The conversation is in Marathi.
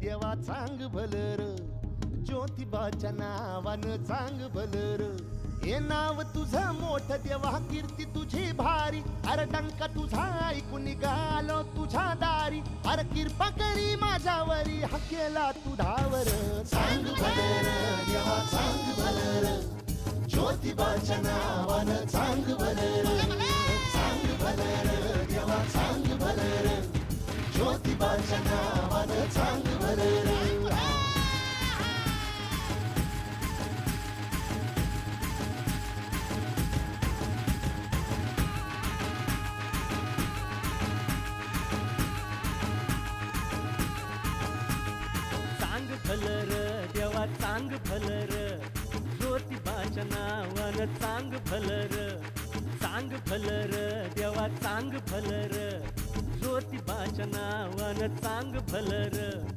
देवा चांग भलर, ज्योतिबाच्या नावानं चांग भलर. हे नाव तुझं मोठ देवा, कीर्ती तुझी भारी, अरे डंका तुझा ऐकून निघालो तुझ्या दारी. अरे कृपा करी माझ्यावरी, हा केला तू धावर. चांग भलर देवा चांग भलर, ज्योतिबाच्या नावानं चांग भलर. चांग भलर देवा चांग भलर, ज्योतिबाच्या नावानं चांग भलर. चांग भलर देवा चांग भलर, ज्योतिबाच्या नावानं चांग भलर. चांग भलर देवा चांग भलर, ज्योतिबाच्या नावानं चांग भलर.